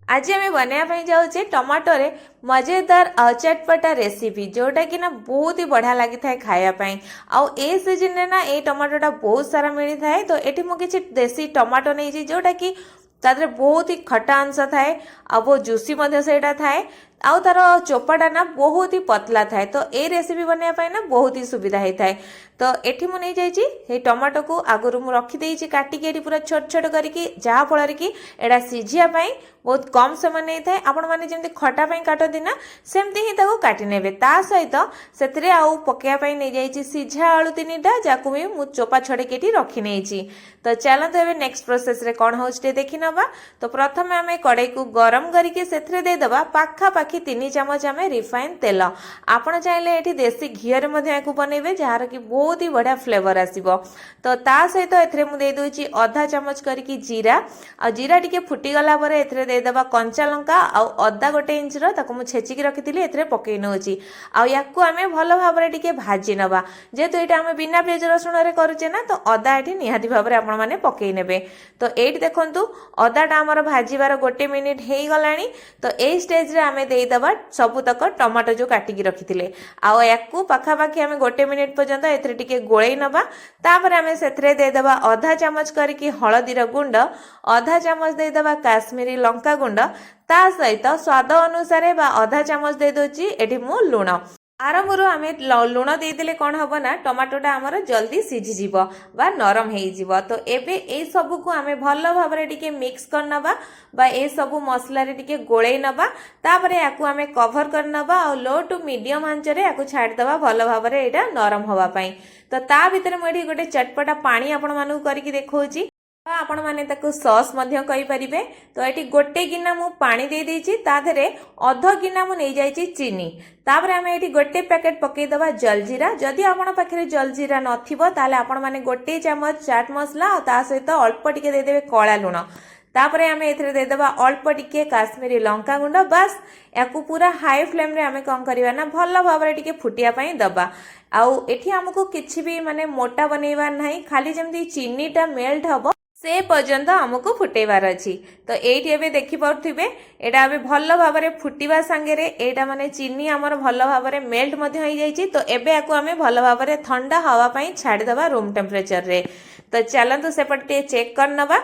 आज आम बनवाई जाऊे टमाटो रे मजेदार चटपटा रेसिपी जोटा कि ना बहुत ही बढ़िया लगी था खायापाई। आउ ए सीजन रे ना ए टमाटोटा बहुत सारा मिली थाए। तो ये मुझे देसी टमाटो नहीं जोटा कि तादरे बहुत ही खटा अंश थाए आ बहुत जूसी सेटा थाए आउ तार चोपाटा ना बहुत ही पतला थाए। तो ए रेसिपी बनवाई ना बहुत ही सुविधा होता है। तो एठी मु नहीं जाइए टमाटो को आगुरी मुझे रखीदे काटिकी पूरा छोट छोट करके जहाँफल कि एटा सीझापी बहुत कम समय नहीं था। आपण मैंने जमी खटापी काटती ना सेमती ही काटी ने सहित से आउ पकड़ापी नहीं जाइए सीझा आलू 3टा जहाँ भी मुझे चोपा छड़ेकी रखी नहीं। तो चलते एवं नेक्स्ट प्रोसेस रे कौन हो देखी नवा। तो प्रथम आम कड़ाई को गरम करके देदेबा पाखापाखि 3 चामच आम रिफाइन तेल। आपण चाहिए ये देसी घीरे बनइबे जार कि बहुत ही बढ़िया फ्लेवर आसो। तो सहित ए अधा चामच करके जीरा आ जीरा टी फुटीगला देदेबा कंचा लंका आउ अदा 1 इंच मुझे छेचिकी रखी ए पकई नौची आउ आम भल भाव में भाजी नवा। जेहेतु ये आम बिना पियाज रसुण करुचे ना तो अदा ये निहाती भाव में आपण मैंने पकई ने। तो ये देखु अदाटा आमर भाजबार 1 मिनिट हो गला। तो यही स्टेज रे आम देदेबा सबुतक टमाटो जो काटिकी रखी आउ पाखापाखि आम 1 मिनिट पर्यंत ए गोलई नवा। तापर आम से देदेबा अधा चामच करके हलदीर गुंड अधा चामच देदेबा काश्मीरी लंका गुंड ता सहित स्वाद अनुसार बा अधा चामच दे दोची एठी मु लुण। आरंभ आम लुण देदेले कौन हम ना टमाटोटा आमर जल्दी सीझीज बा नरम हो। तो एबे ए सबू को आम भल भाव में मिक्स करनबा बा ए सबू मसला रे गोलई नबा। तापर याकू आम कभर करनबा और लो टू मीडियम आंचरे याकू छाड़ीदबा भल भाव में एटा नरम हवापाई। तो ता भीतर मुझे गोटे चटपटा पानी आपण मानू करके देखौची आपण माने ताको सॉस मध्य कहि परिबे। तो एटी गोटे गिना मु पानी दे देछि ता धरे अध गिना मु नै जाइछि चीनी। तापर आमे एटी गोटे पैकेट पकई दबा जलजीरा। जदि आपण पाखरे जलजीरा नथिबो ताले आपण माने गोटे चामच चाट मसला और ता सहित अल्प टिके दे देबे कळा लुण। तापर आमे एथरे दे देबा अल्प टिके काश्मीरी लंका गुंड। बस याकू पूरा हाई फ्लेम रे आमे कोन करिवा ना भल भाव रे टिके फुटिया पई दबा। आउ एठी हमकु किछि भी माने मोटा बनैबा नाही खाली जेमती चीनीटा मेल्ट हबो से पर्यंत आमको फुटेबार अच्छी। तो ये देखी पारे एटा भल भाव में फुटवा सांगे एटा माने चीनी आमर भल भाव में मेल्ट हो जाइए। तो एबे याकू आम भल भाव में ठंडा हवापाई छाड़ीदबा रूम टेम्परेचर रे। तो चलतु सेपटे चेक करनबा।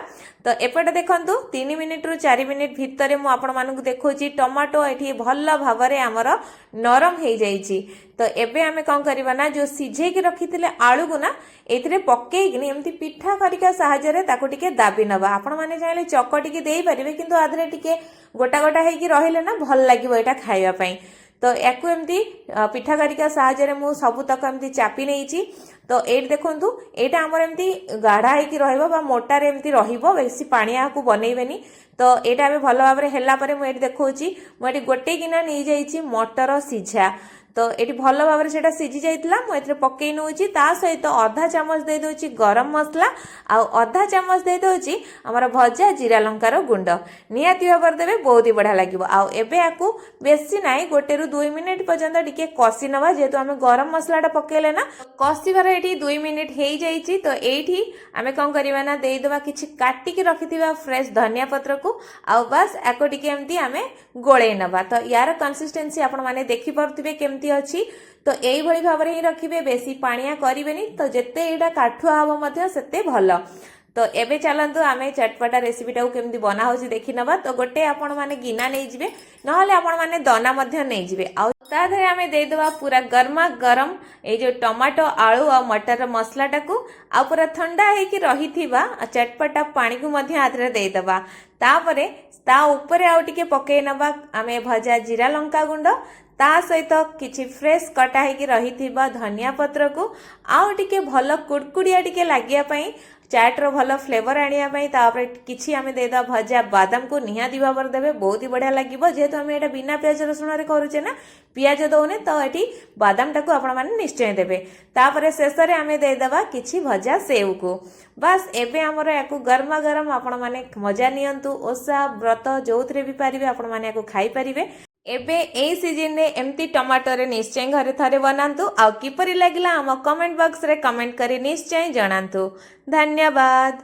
तो एपटे देखंतु 3 मिनिट रु 4 मिनिट भितर मु आपण मानकु देखौची टमाटो एठी भल भाव में आमर नरम हो जाइए। तो एबे आमे कौन करबा ना जो सिझे के रखिथिले आलू को ना एथिरे पक्केइकनी एमती पिठा करिका साहाय्य ताको टिके दाबी नबा। आपण माने चाहिले चकटिके देई परिबे किंतु आधरे टिके गोटा गोटा हेकी रहिले ना भल लागिवो एटा खाइबा पई। तो याकू एमती पिठा करिका साहाय्य मु सबु तक एमती चापी नेइची। तो ये देखंतु एटा हमर एमती गाढ़ा हेकी रहइबो बा मोटा रे एमती रहिबो बेसी पानी याकू बनइबेनी। तो एटा आमे भल भाव रे हेला परे मु एटी देखौची मु एटी गोटे गिना नै जाइची मटर सिझा। तो ये भल भाव से सीझी जाइए मुझे पकई नौची ता सहित अधा चामच दे दोची गरम मसला आउ अधा चामच दे दोची हमर भजा जीरा लंकार गुंड। निहाती भाव देवे बहुत ही बढ़िया लगे। आउ एबे याकू बेसी नाई 1 रु 2 मिनिट पर्यंत टिके कसी नवा। जेहेतु आम गरम मसलाटा पकेले ना कसीबार ये 2 मिनिट हो जाइए। तो ये आम कौन करवा ना देदेबा किछि काटिकी रखिथिबा फ्रेश धनिया पत्र को आउ बस याको टिके एमती आम गोलई नवा। तो यार कंसिस्टेंसी आपण माने देखि पारुथिबे केमती अच्छी। तो यही भाव में ही रखिए बेसी पानिया करेनि। तो जिते यहाँ काठुआ हम सेते भल। तो एबे चलतु आम चटपटा रेसिपीटा केमती बना हो देखी नवा। तो गोटे आपण माने गिना नहीं जिवे नहले आपण माने दना मध्य नहीं जिवे। आउ ता धरे आमे देदेबा पूरा गर्मा गरम ए जो टमाटो आलू आ मटर मसलाटा को आ पूरा ठंडा हेकी रहिथिबा चटपटा पानी को मध्य आधरे देदेबा। तापरे ता ऊपर आउ टिके पकई नबा आमे भजा जीरा लंका गुंड ता सहित किछि फ्रेश कटा हेकी रहिथिबा धनिया पत्र को आउ टिके भल कुड़कुड़िया टिके लागिया पई चाट रो भल फ्लेवर आनिया पई तापर किछि आमे देदा भजा बादाम को निहाती भाव देबे बहुत ही बढ़िया लागिबो। जेहेतु आमे एटा बिना प्याज रसुण रे करूचे ना पियाज दौने तो एटी बादाम टाको आपण माने निश्चय देबे। तापर शेष रे आमे देदेबा किछि भजा सेव को। बस एबे हमर याकू गरमा गरम आपण माने मजा नियंतु ओसा व्रत जोथरे भी पारिबे आपण माने याकू खाई परिबे। एबे ए सीजन रे एमती टमाटो रे निश्चय घरे थरे बनांतु आउ किपरि लागिला हम कमेंट बॉक्स रे कमेंट करी निश्चय जणांतु। धन्यवाद।